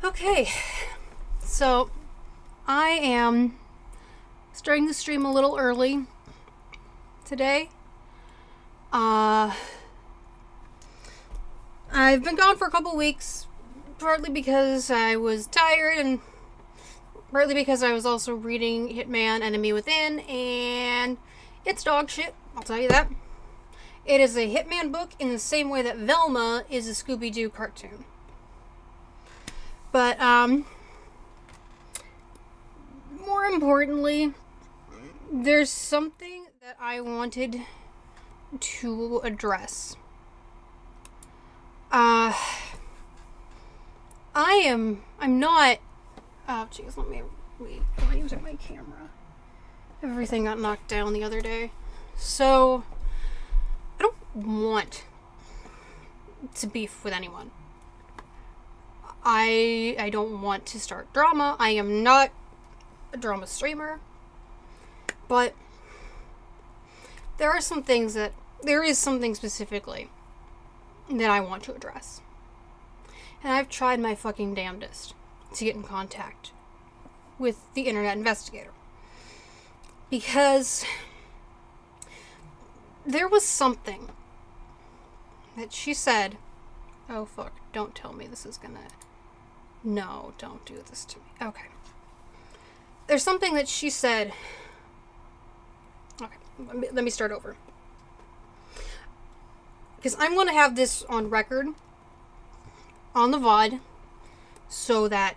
Okay, so I am starting the stream a little early today. Uh, I've been gone for a couple weeks, partly because I was tired and partly because I was also reading Hitman Enemy Within, and it's dog shit, I'll tell you that. It is a Hitman book in the same way that Velma is a Scooby-Doo cartoon. But, more importantly, there's something that I wanted to address. I'm not, oh jeez, let me reorient my camera. Everything got knocked down the other day. So, I don't want to beef with anyone. I don't want to start drama. I am not a drama streamer. But there is something specifically that I want to address. And I've tried my fucking damnedest to get in contact with the Internet Investigator. Because there was something that she said, oh fuck, don't tell me this is gonna, no, don't do this to me. Okay. There's something that she said, okay, let me start over. Because I'm going to have this on record, on the VOD, so that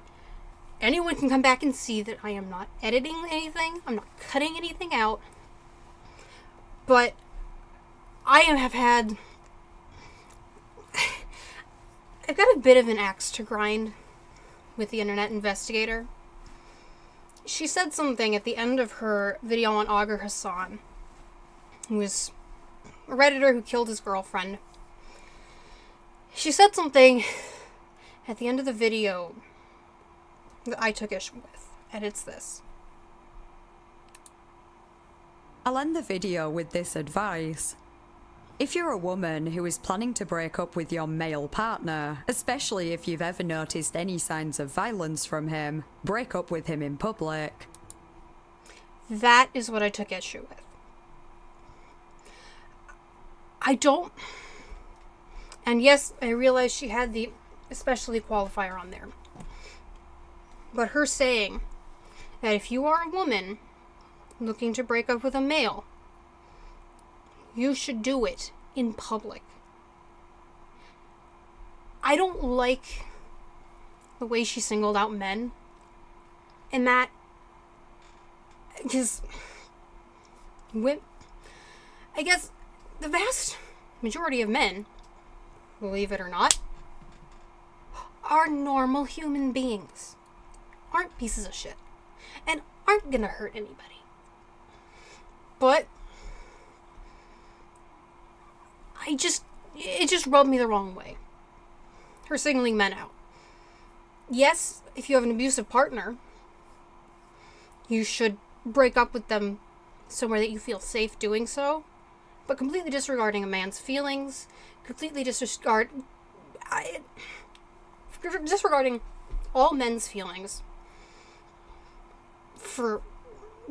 anyone can come back and see that I am not editing anything, I'm not cutting anything out, but I've got a bit of an axe to grind with the Internet Investigator. She said something at the end of her video on Agar Hassan, who was a Redditor who killed his girlfriend. She said something at the end of the video that I took issue with, and it's this. I'll end the video with this advice. If you're a woman who is planning to break up with your male partner, especially if you've ever noticed any signs of violence from him, break up with him in public. That is what I took issue with. I don't... And yes, I realize she had the especially qualifier on there. But her saying that if you are a woman looking to break up with a male, you should do it in public. I don't like the way she singled out men. And that... Because... I guess the vast majority of men, believe it or not, are normal human beings. Aren't pieces of shit. And aren't gonna hurt anybody. But it just rubbed me the wrong way. Her singling men out. Yes, if you have an abusive partner, you should break up with them somewhere that you feel safe doing so. But completely disregarding a man's feelings, completely disregarding all men's feelings for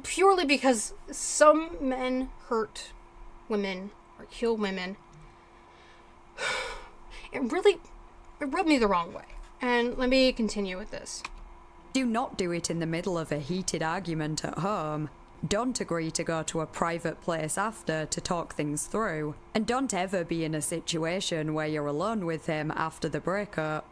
purely because some men hurt women or kill women. It rubbed me the wrong way. And let me continue with this. Do not do it in the middle of a heated argument at home. Don't agree to go to a private place after to talk things through. And don't ever be in a situation where you're alone with him after the breakup.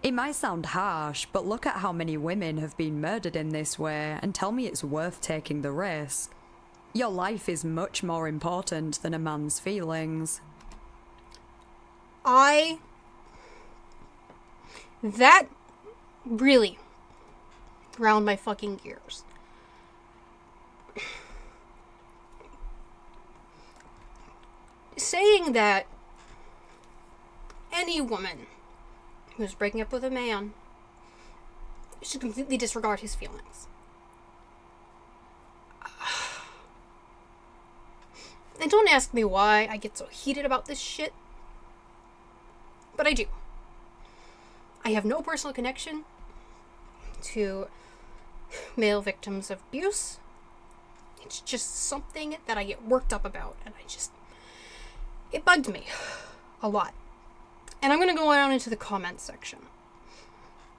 It might sound harsh, but look at how many women have been murdered in this way and tell me it's worth taking the risk. Your life is much more important than a man's feelings. That really ground my fucking gears. Saying that any woman who's breaking up with a man should completely disregard his feelings. And don't ask me why I get so heated about this shit. But I do. I have no personal connection to male victims of abuse. It's just something that I get worked up about, and it bugged me a lot. And I'm going to go on into the comments section,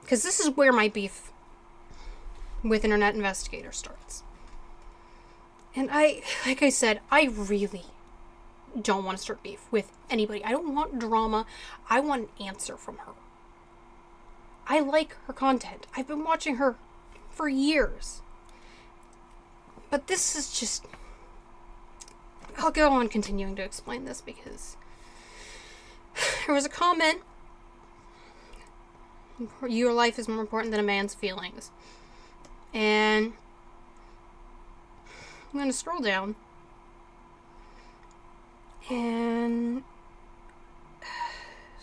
because this is where my beef with Internet Investigator starts. And like I said, I really don't want to start beef with anybody. I don't want drama. I want an answer from her. I like her content. I've been watching her for years. But this is just... I'll go on continuing to explain this because there was a comment, your life is more important than a man's feelings. And I'm going to scroll down. And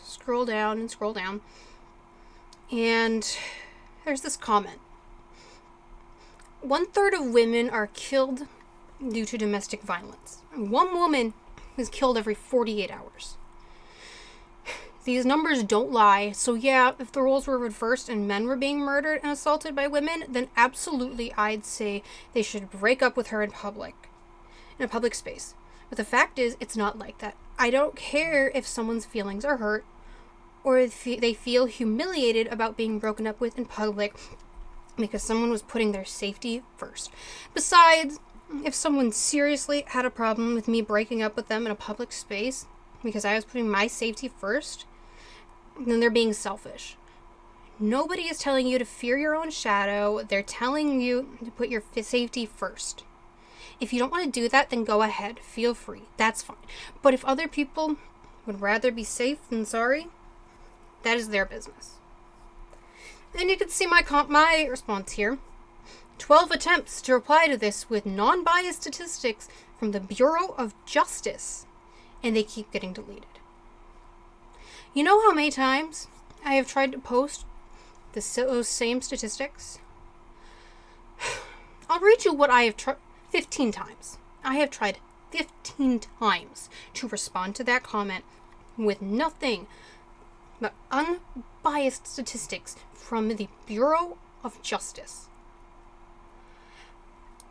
scroll down and scroll down. And there's this comment. 1/3 of women are killed due to domestic violence. One woman is killed every 48 hours. These numbers don't lie, so yeah, if the roles were reversed and men were being murdered and assaulted by women, then absolutely I'd say they should break up with her in a public space. But the fact is, it's not like that. I don't care if someone's feelings are hurt or if they feel humiliated about being broken up with in public because someone was putting their safety first. Besides, if someone seriously had a problem with me breaking up with them in a public space because I was putting my safety first, then they're being selfish. Nobody is telling you to fear your own shadow. They're telling you to put your safety first. If you don't want to do that, then go ahead. Feel free. That's fine. But if other people would rather be safe than sorry, that is their business. And you can see my response here. 12 attempts to reply to this with non-biased statistics from the Bureau of Justice, and they keep getting deleted. You know how many times I have tried to post those same statistics? I'll read you what I have tried 15 times. I have tried 15 times to respond to that comment with nothing but unbiased statistics from the Bureau of Justice.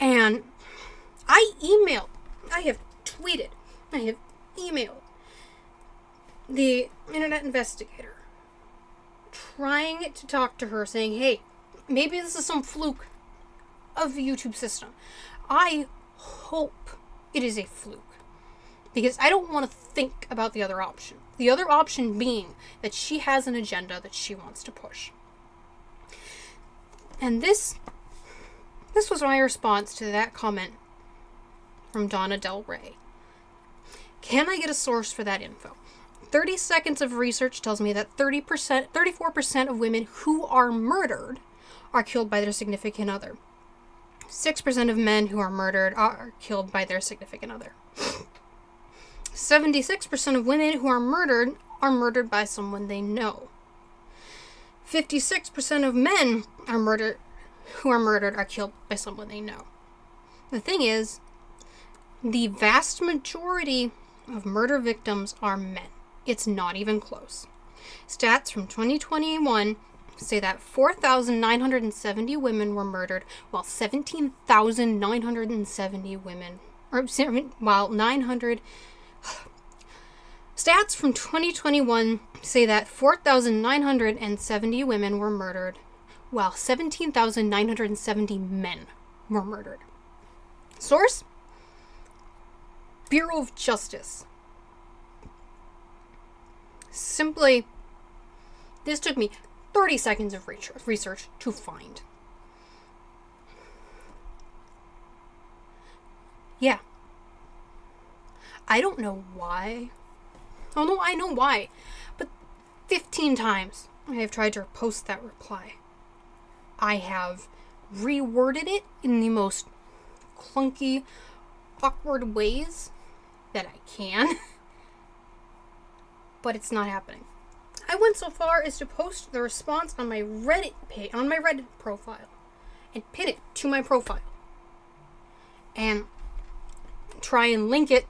And I have tweeted, I have emailed the Internet Investigator trying to talk to her, saying, hey, maybe this is some fluke of the YouTube system. I hope it is a fluke, because I don't want to think about the other option. The other option being that she has an agenda that she wants to push. And this was my response to that comment from Donna Del Rey. Can I get a source for that info? 30 seconds of research tells me that 34% of women who are murdered are killed by their significant other. 6% of men who are murdered are killed by their significant other. 76% of women who are murdered by someone they know. 56% of men who are murdered are killed by someone they know. The thing is, the vast majority of murder victims are men. It's not even close. Stats from 2021 say that 4,970 women were murdered, while 17,970 women, Stats from 2021 say that 4,970 women were murdered, while 17,970 men were murdered. Source? Bureau of Justice. Simply, this took me 30 seconds of research to find. Yeah. I don't know why. Oh no, I know why. But 15 times I have tried to post that reply. I have reworded it in the most clunky, awkward ways that I can. But it's not happening. I went so far as to post the response on my Reddit page, on my Reddit profile, and pin it to my profile, and try and link it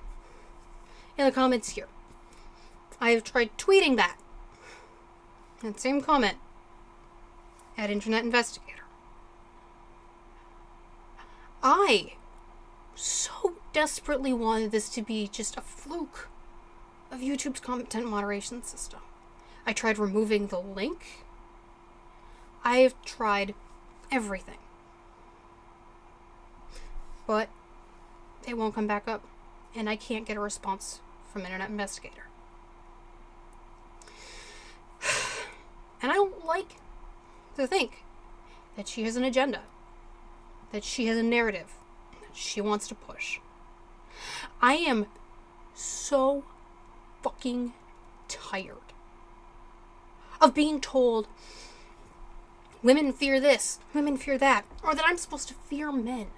in the comments here. I have tried tweeting that same comment at Internet Investigator. I so desperately wanted this to be just a fluke of YouTube's content moderation system. I tried removing the link. I've tried everything. But it won't come back up, and I can't get a response from Internet Investigator. And I don't like to think that she has an agenda, that she has a narrative that she wants to push. I am so fucking tired of being told women fear this, women fear that, or that I'm supposed to fear men.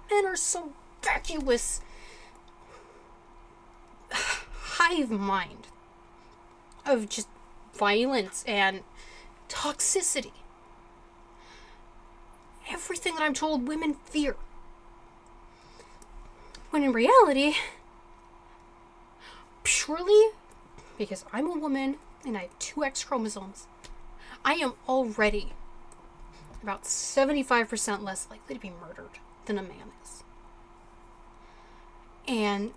Men are so vacuous hive mind of just violence and toxicity. Everything that I'm told women fear. When in reality, purely because I'm a woman and I have 2 X chromosomes, I am already about 75% less likely to be murdered than a man is. And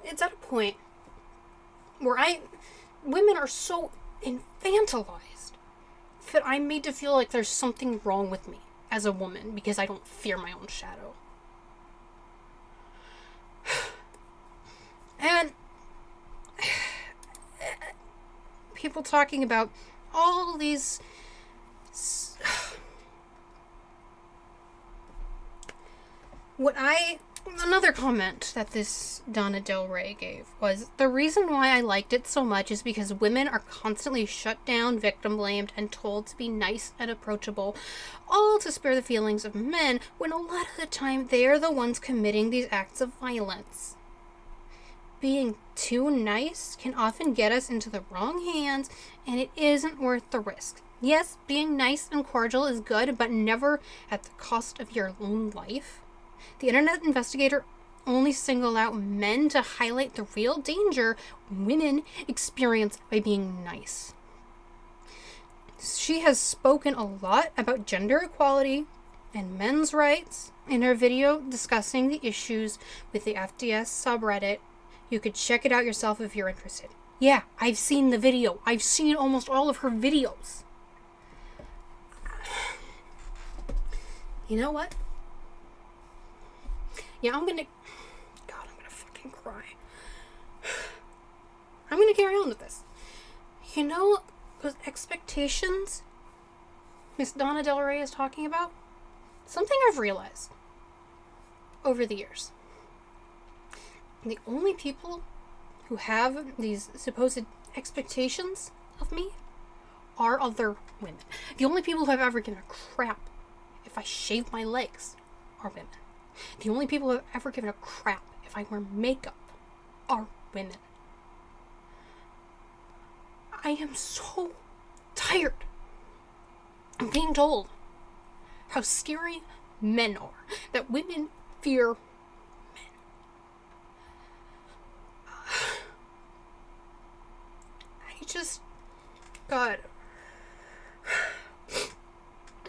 it's at a point where women are so infantilized that I'm made to feel like there's something wrong with me as a woman because I don't fear my own shadow. And people talking about all these another comment that this Donna Del Rey gave was, the reason why I liked it so much is because women are constantly shut down, victim blamed, and told to be nice and approachable, all to spare the feelings of men, when a lot of the time they are the ones committing these acts of violence. Being too nice can often get us into the wrong hands, and it isn't worth the risk. Yes, being nice and cordial is good, but never at the cost of your own life. The Internet Investigator only singled out men to highlight the real danger women experience by being nice. She has spoken a lot about gender equality and men's rights in her video discussing the issues with the FDS subreddit. You could check it out yourself if you're interested. Yeah, I've seen the video. I've seen almost all of her videos. You know what? Yeah, I'm gonna fucking cry. I'm gonna carry on with this. You know those expectations Miss Donna Del Rey is talking about? Something I've realized over the years. The only people who have these supposed expectations of me are other women. The only people who have ever given a crap if I shave my legs are women. The only people who have ever given a crap if I wear makeup are women. I am so tired of being told how scary men are, that women fear men. I just, God,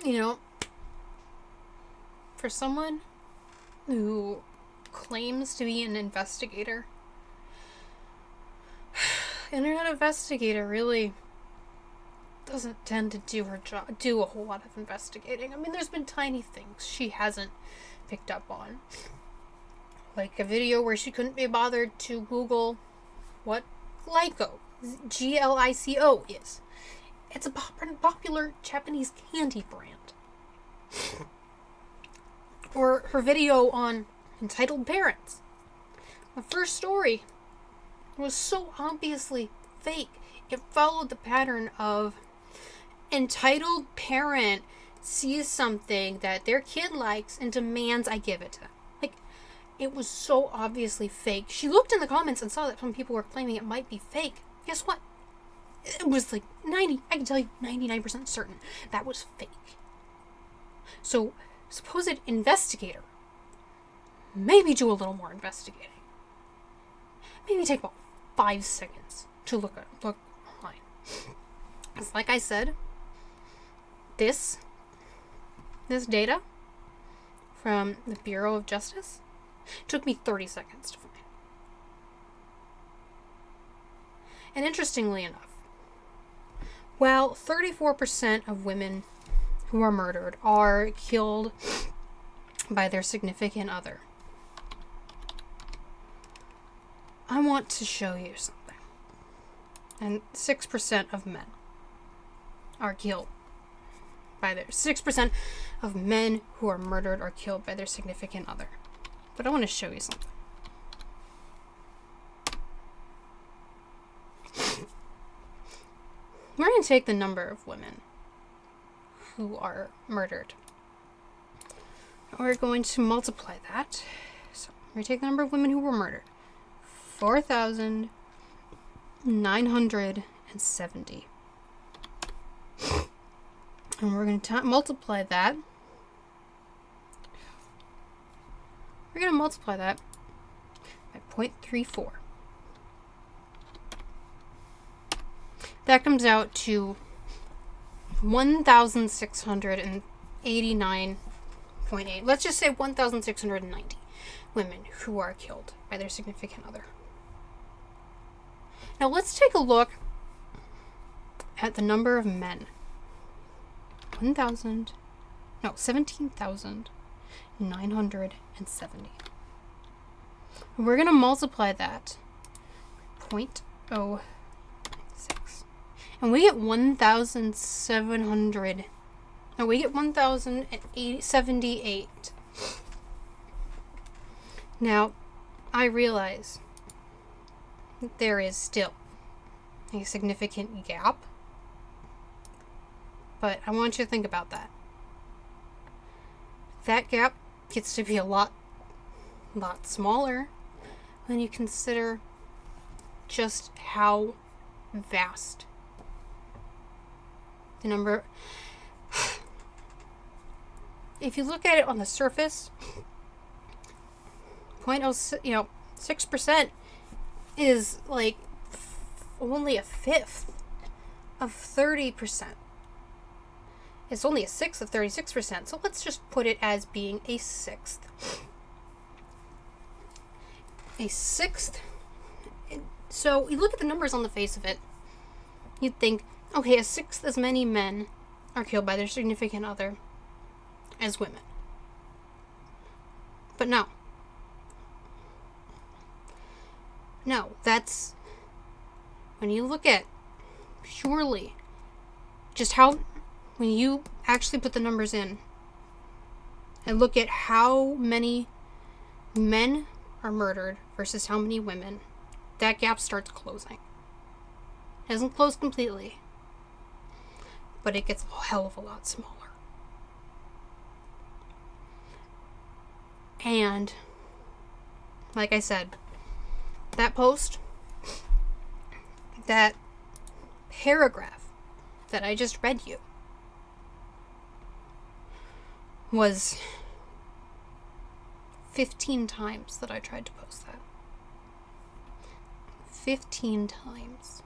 you know, for someone who claims to be an investigator, Internet Investigator really doesn't tend to do a whole lot of investigating. I mean, there's been tiny things she hasn't picked up on. Like a video where she couldn't be bothered to Google what Glico, Glico is. It's a popular Japanese candy brand. Or her video on entitled parents. The first story was so obviously fake. It followed the pattern of entitled parent sees something that their kid likes and demands I give it to them. Like, it was so obviously fake. She looked in the comments and saw that some people were claiming it might be fake. Guess what? It was like I can tell you 99% certain that was fake. So, supposed investigator, maybe do a little more investigating. Maybe take about 5 seconds to look online. It's like I said, this data from the Bureau of Justice took me 30 seconds to find. And interestingly enough, while 34% of women who are murdered are killed by their significant other, I want to show you something. And 6% of men are killed by their 6% of men who are murdered are killed by their significant other. But I want to show you something. We're going to take the number of women who are murdered. We're going to multiply that. So we're going to take the number of women who were murdered. 4,970. And we're going to multiply that. We're going to multiply that by 0.34. That comes out to 1,689.8. Let's just say 1,690 women who are killed by their significant other. Now let's take a look at the number of men. 17,970. We're going to multiply that by 0.06. And we get 1,700. No, we get 1,078. Now, I realize that there is still a significant gap. But I want you to think about that. That gap gets to be a lot smaller when you consider just how vast the number. If you look at it on the surface, 6% is like only a fifth of 30%. It's only a sixth of 36%, so let's just put it as being a sixth. A sixth. So you look at the numbers on the face of it, you'd think, okay, a sixth as many men are killed by their significant other as women. But no. No, that's when you look at purely just how, when you actually put the numbers in and look at how many men are murdered versus how many women, that gap starts closing. It doesn't close completely, but it gets a hell of a lot smaller. And like I said, that post, that paragraph that I just read you was 15 times that I tried to post that. 15 times.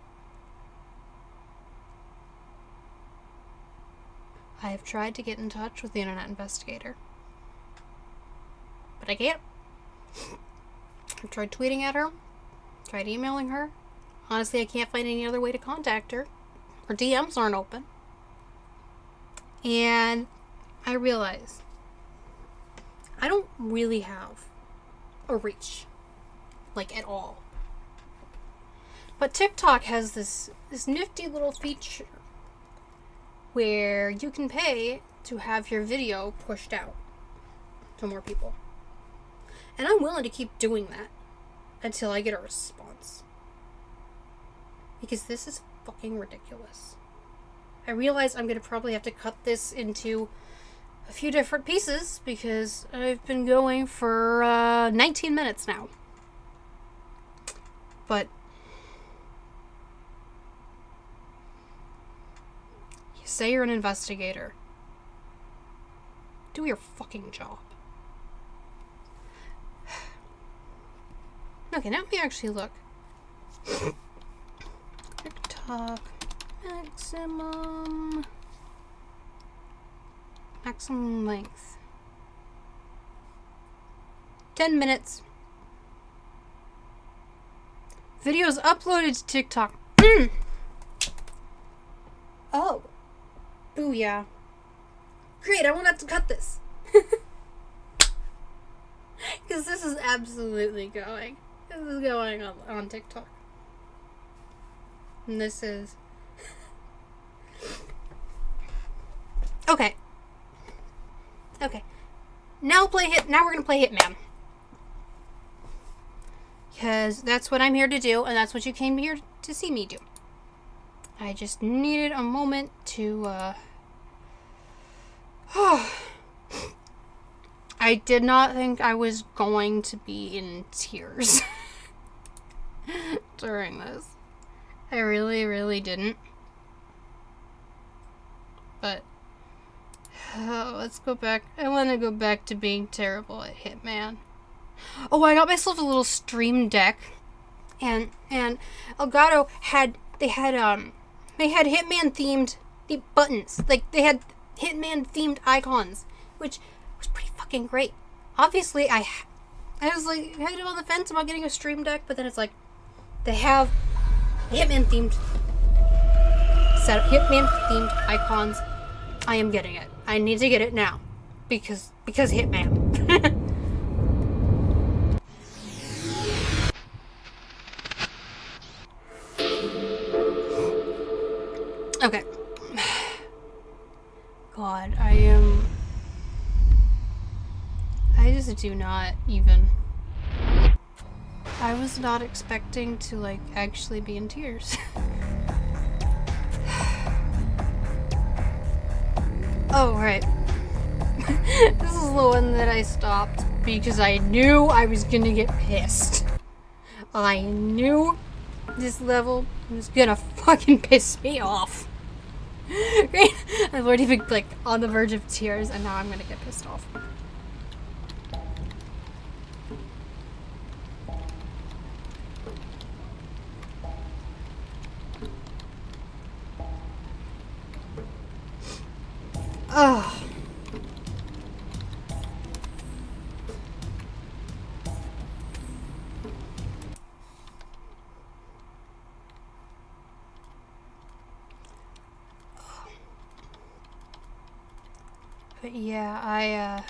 I have tried to get in touch with the Internet Investigator, but I can't. I've tried tweeting at her, tried emailing her. Honestly, I can't find any other way to contact her. Her DMs aren't open. And I realize I don't really have a reach, like at all. But TikTok has this nifty little feature where you can pay to have your video pushed out to more people. And I'm willing to keep doing that until I get a response. Because this is fucking ridiculous. I realize I'm going to probably have to cut this into a few different pieces because I've been going for 19 minutes now. But you say you're an investigator. Do your fucking job. Okay, now let me actually look. TikTok Maximum length. 10 minutes. Videos uploaded to TikTok. Oh. Ooh, yeah. Great, I won't have to cut this. Because this is absolutely going. This is going on TikTok. And this is... Okay. Okay. Now we're gonna play Hitman. Because that's what I'm here to do, and that's what you came here to see me do. I just needed a moment to, I did not think I was going to be in tears during this. I really, really didn't. But, let's go back. I want to go back to being terrible at Hitman. Oh, I got myself a little stream deck. And Elgato had Hitman themed the buttons. Like, they had Hitman themed icons, which was pretty fucking great. Obviously, I was like, kind of on the fence about getting a stream deck, but then it's like, they have Hitman themed Hitman themed icons. I am getting it. I need to get it now. Because Hitman. Okay. God, I just do not even... I was not expecting to, like, actually be in tears. Oh, right. This is the one that I stopped because I knew I was gonna get pissed. I knew this level was gonna fucking piss me off. Right? I've already been, like, on the verge of tears, and now I'm gonna get pissed off. Ugh. But yeah,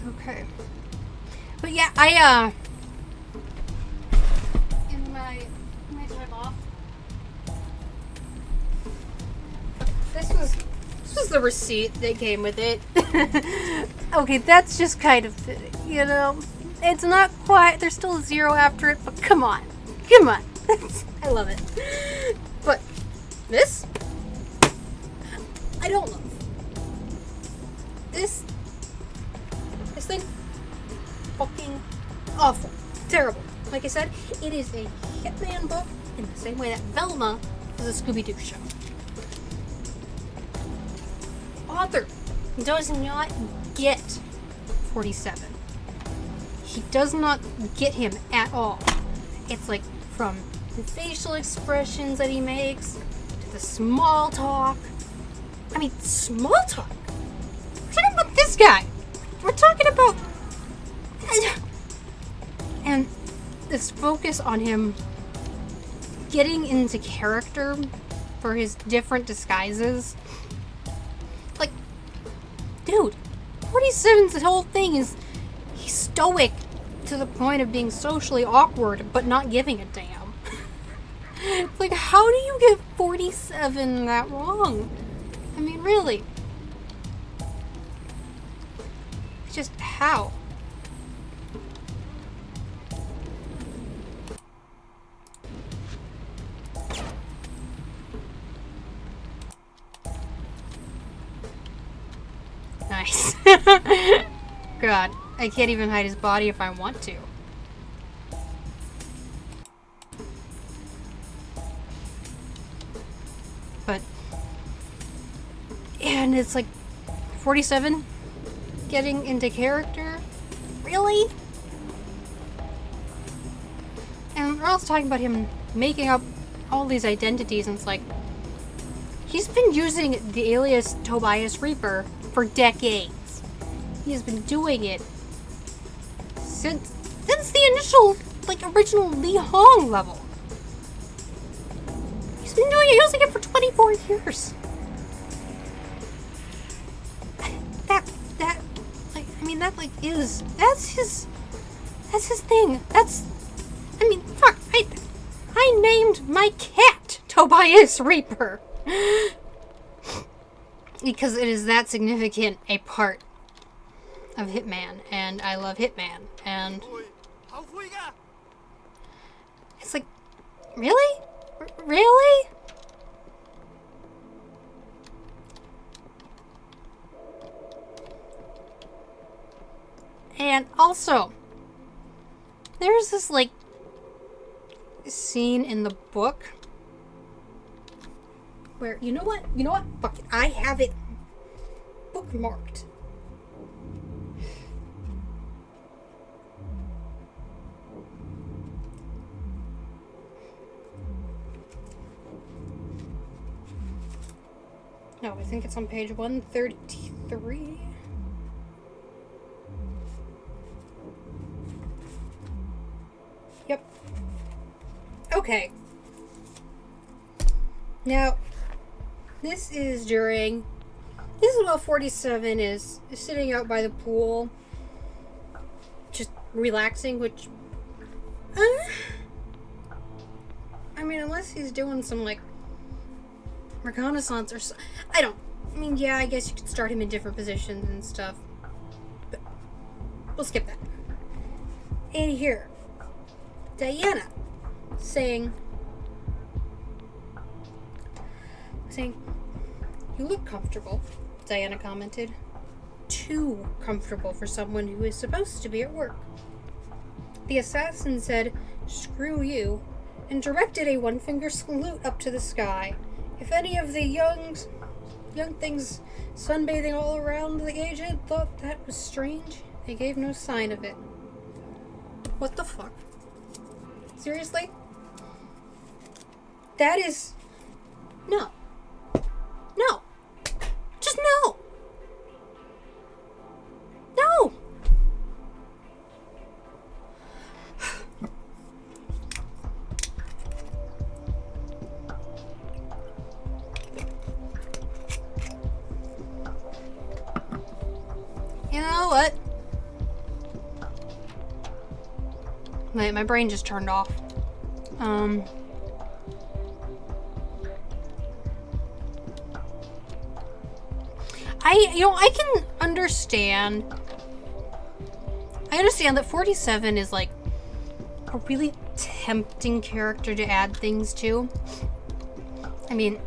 okay. But yeah, in my time off, this was the receipt that came with it. Okay, that's just kind of fitting, you know? It's not quite, there's still a zero after it, but come on. Come on. I love it. But this, I don't love. This thing, fucking awful. Terrible. Like I said, it is a Hitman book in the same way that Velma is a Scooby-Doo show. Author does not get 47. He does not get him at all. It's like from the facial expressions that he makes to the small talk. I mean, small talk? We're talking about this guy. We're talking about... And this focus on him getting into character for his different disguises. Like, dude, 47's whole thing is he's stoic to the point of being socially awkward but not giving a damn. It's like, how do you get 47 that wrong? I mean, really. Just how? Nice. God, I can't even hide his body if I want to. but... And it's like 47 getting into character? Really? And we're also talking about him making up all these identities, and it's like, he's been using the alias Tobias Reaper for decades. He has been doing it since the initial, like, original Lee Hong level. He's been using it for 24 years. That's his thing. Fuck, I named my cat Tobias Reaper. Because it is that significant a part of Hitman, and I love Hitman, and it's like, really? Really? And also, there's this, like, scene in the book where, you know what? Fuck it. I have it bookmarked. No, I think it's on page 133. Yep. Okay. Now, this is while 47 is sitting out by the pool, just relaxing, which, unless he's doing some, like, reconnaissance or so, yeah, I guess you could start him in different positions and stuff, but we'll skip that. And here, Diana saying, "You look comfortable," Diana commented. "Too comfortable for someone who is supposed to be at work." The assassin said, "Screw you," and directed a one-finger salute up to the sky. If any of the young things sunbathing all around the agent thought that was strange, they gave no sign of it. What the fuck? Seriously? That is... No. No. Just no. No. You know what? Wait, my brain just turned off. I can understand. I understand that 47 is like a really tempting character to add things to. I mean,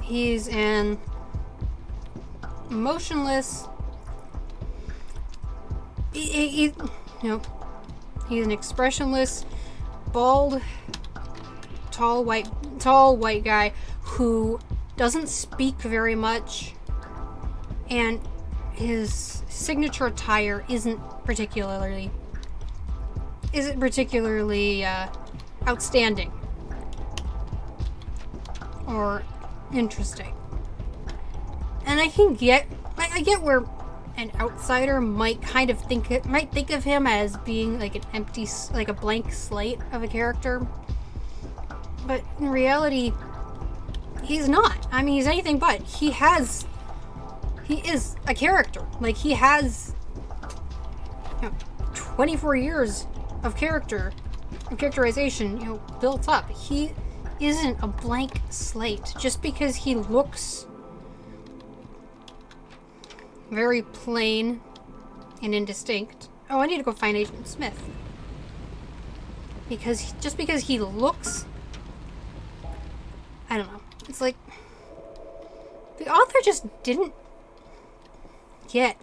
he's an emotionless. He's an expressionless, bald, tall white guy who doesn't speak very much, and his signature attire isn't particularly outstanding or interesting. And I get where an outsider might think of him as being like a blank slate of a character, but in reality, he's not. I mean, he's anything but. He is a character. Like, he has 24 years of characterization, built up. He isn't a blank slate just because he looks very plain and indistinct. Oh, I need to go find Agent Smith. Because he looks, I don't know. It's like the author just didn't get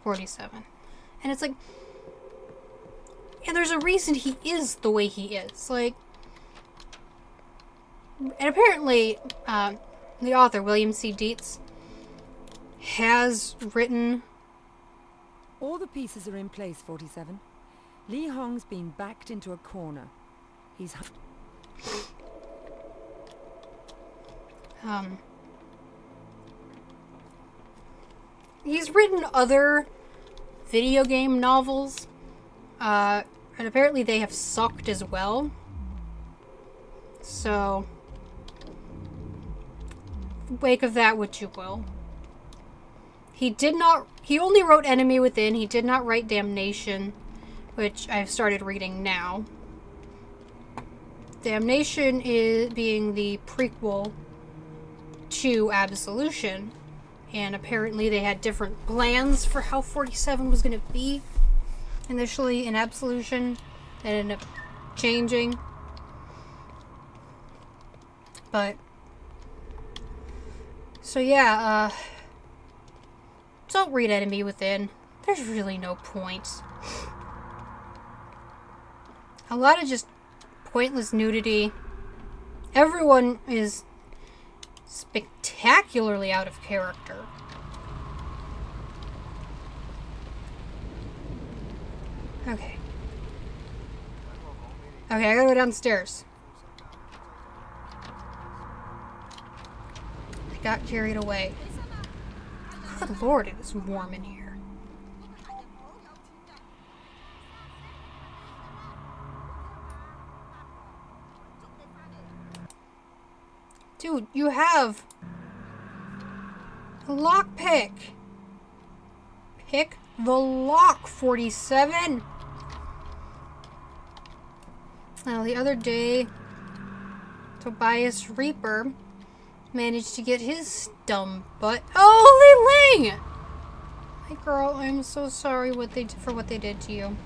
47. And it's like, and there's a reason he is the way he is. Like, And apparently, the author, William C. Dietz, has written... All the pieces are in place, 47. Li Hong's been backed into a corner. He's... He's written other video game novels, and apparently they have sucked as well. So, wake of that what you will. He only wrote Enemy Within. He did not write Damnation, which I've started reading now. Damnation is being the prequel to Absolution, and apparently they had different plans for how 47 was going to be initially in Absolution. That ended up changing. But, so yeah, don't read Enemy Within. There's really no point. A lot of just pointless nudity. Everyone is spectacularly out of character. Okay. Okay, I gotta go downstairs. I got carried away. Good lord, it is warm in here. Dude, you have a lockpick. Pick the lock, 47. Now, the other day, Tobias Reaper managed to get his dumb butt. Oh, Li Ling! Hey, girl, I'm so sorry for what they did to you.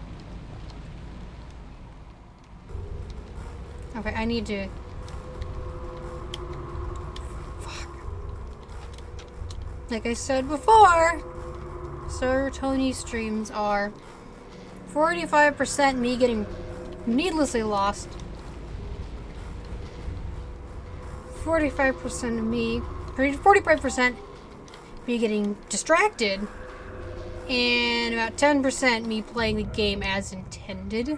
Okay, I need to... Fuck. Like I said before, Sir Tony's streams are 45% me getting needlessly lost, 45% of me, 45% me getting distracted, and about 10% me playing the game as intended.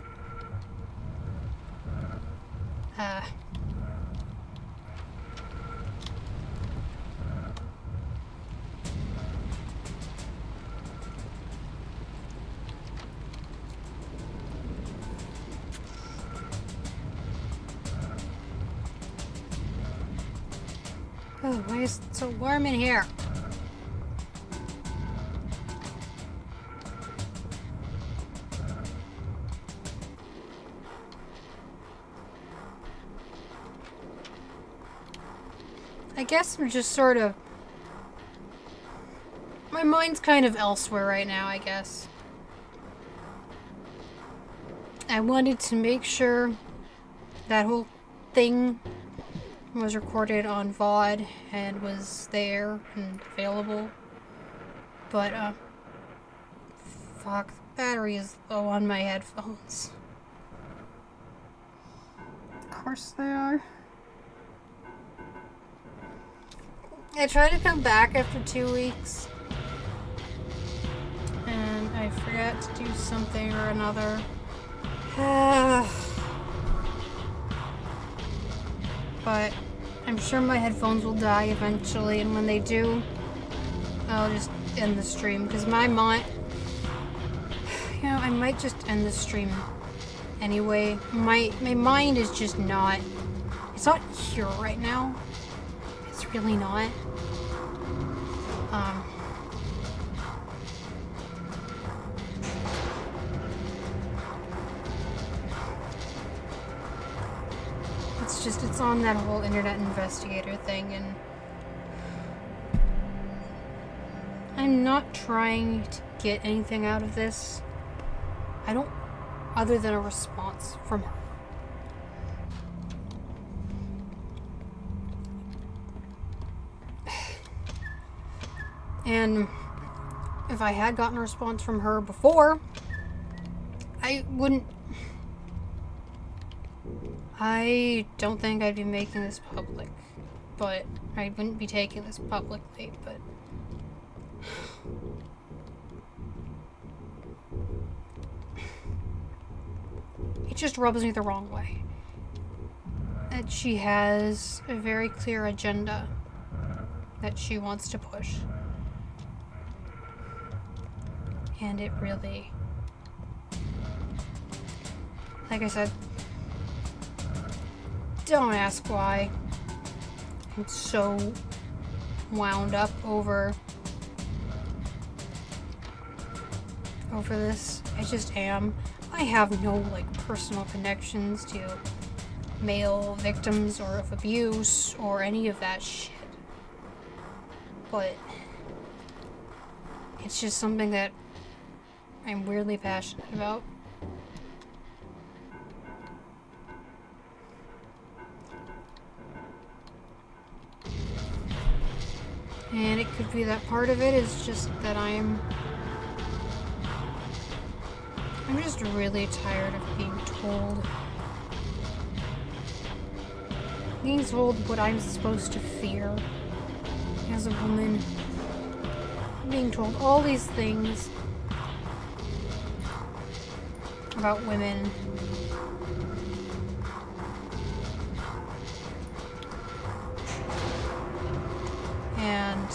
Oh, why is it so warm in here? I guess I'm just sort of... My mind's kind of elsewhere right now, I guess. I wanted to make sure that whole thing was recorded on VOD and was there and available. But, fuck, the battery is low on my headphones. Of course they are. I tried to come back after 2 weeks, and I forgot to do something or another. But I'm sure my headphones will die eventually, and when they do, I'll just end the stream, because my mind... You know, I might just end the stream anyway. My mind is just not... It's not here right now. It's really not. It's just, it's on that whole internet investigator thing, and I'm not trying to get anything out of this. I don't, other than a response from her. And if I had gotten a response from her before, I wouldn't I don't think I'd be making this public, but I wouldn't be taking this publicly, but it just rubs me the wrong way. That she has a very clear agenda that she wants to push. And it really, like I said, don't ask why. I'm so wound up over this. I just am. I have no, like, personal connections to male victims or of abuse or any of that shit. But it's just something that I'm weirdly passionate about. And it could be that part of it is just that I'm just really tired of being told what I'm supposed to fear as a woman. Being told all these things about women. And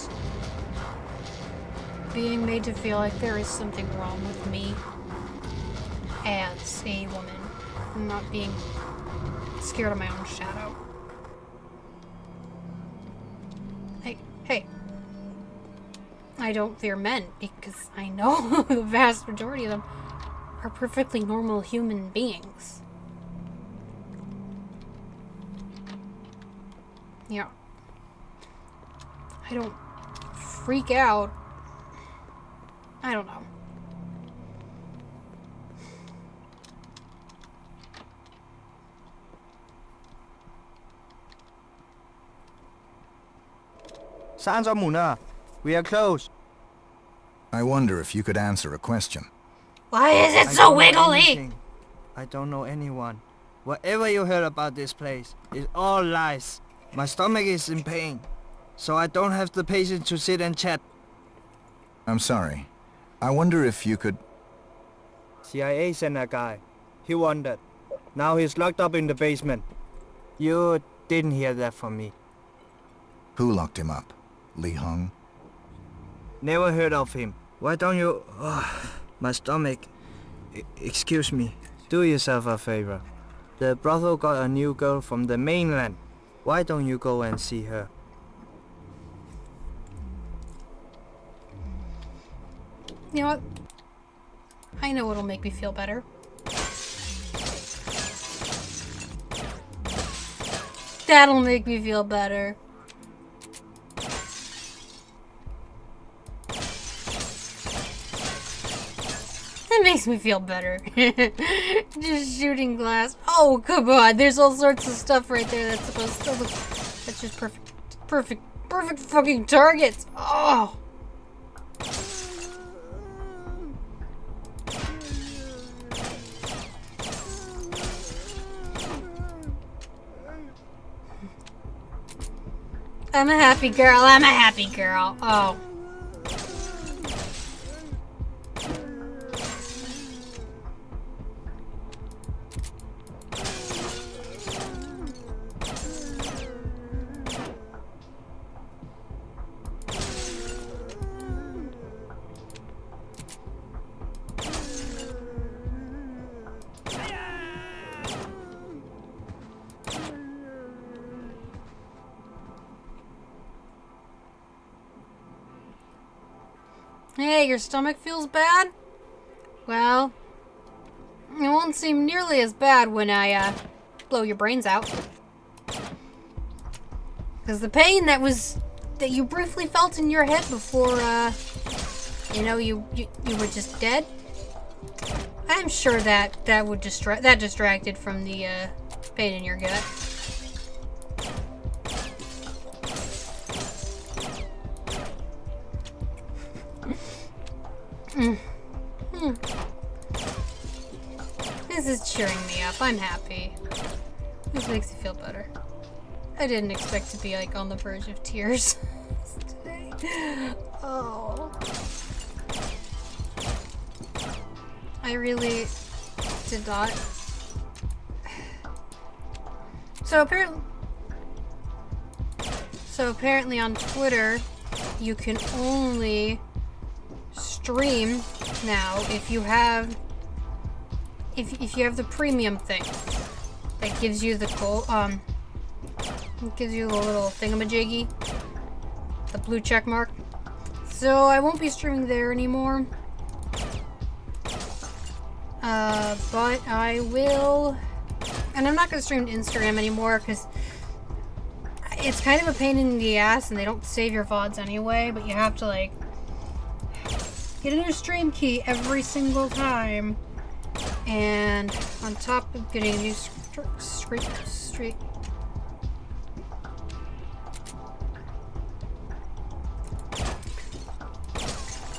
being made to feel like there is something wrong with me as a woman. And not being scared of my own shadow. Hey. I don't fear men because I know the vast majority of them are perfectly normal human beings. Yeah. I don't freak out. I don't know. Sons of Muna, we are close. I wonder if you could answer a question. Why is it I so don't know wiggly? anything. I don't know anyone. Whatever you heard about this place is all lies. My stomach is in pain, so I don't have the patience to sit and chat. I'm sorry. I wonder if you could... CIA sent a guy. He wandered. Now he's locked up in the basement. You didn't hear that from me. Who locked him up? Li Hong? Never heard of him. Why don't you... my stomach. Excuse me. Do yourself a favor. The brothel got a new girl from the mainland. Why don't you go and see her? You know what? I know what'll make me feel better. That'll make me feel better. That makes me feel better. Just shooting glass. Oh, come on. There's all sorts of stuff right there that's supposed to look... That's just perfect fucking targets. Oh. I'm a happy girl. I'm a happy girl. Oh. Hey, your stomach feels bad? Well, it won't seem nearly as bad when I, blow your brains out. Because the pain that you briefly felt in your head before, you were just dead, I'm sure that distracted from the, pain in your gut. This is cheering me up. I'm happy. this makes me feel better. I didn't expect to be like on the verge of tears today. Oh. I really did not. So apparently on Twitter, you can only stream now if you have the premium thing that gives you the it gives you the little thingamajiggy, the blue check mark. So I won't be streaming there anymore. But I will, and I'm not gonna stream to Instagram anymore because it's kind of a pain in the ass and they don't save your VODs anyway, but you have to like get a new stream key every single time. And on top of getting a new street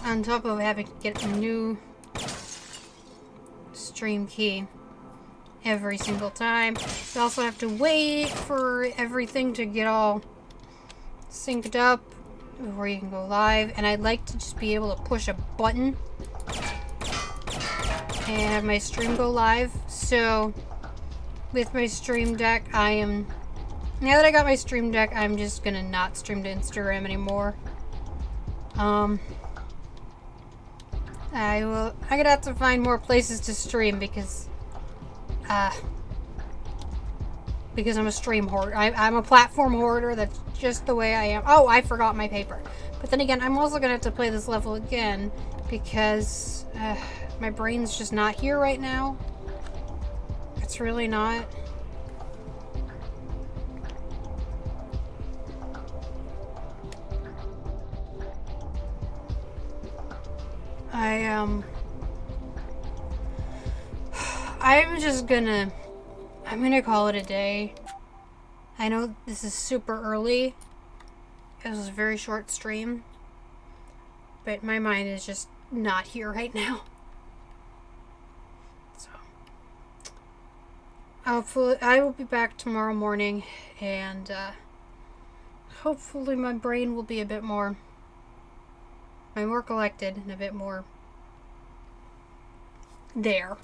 on top of having to get a new stream key every single time, you also have to wait for everything to get all synced up before you can go live. And I'd like to just be able to push a button and have my stream go live. So with my stream deck, now that I got my stream deck, I'm just gonna not stream to Instagram anymore. I'm gonna have to find more places to stream because I'm a stream hoarder. I'm a platform hoarder. That's just the way I am. Oh, I forgot my paper. But then again, I'm also gonna have to play this level again because my brain's just not here right now. It's really not. I'm gonna call it a day. I know this is super early. It was a very short stream. But my mind is just not here right now. So hopefully I will be back tomorrow morning, and hopefully my brain will be a bit more collected and a bit more there.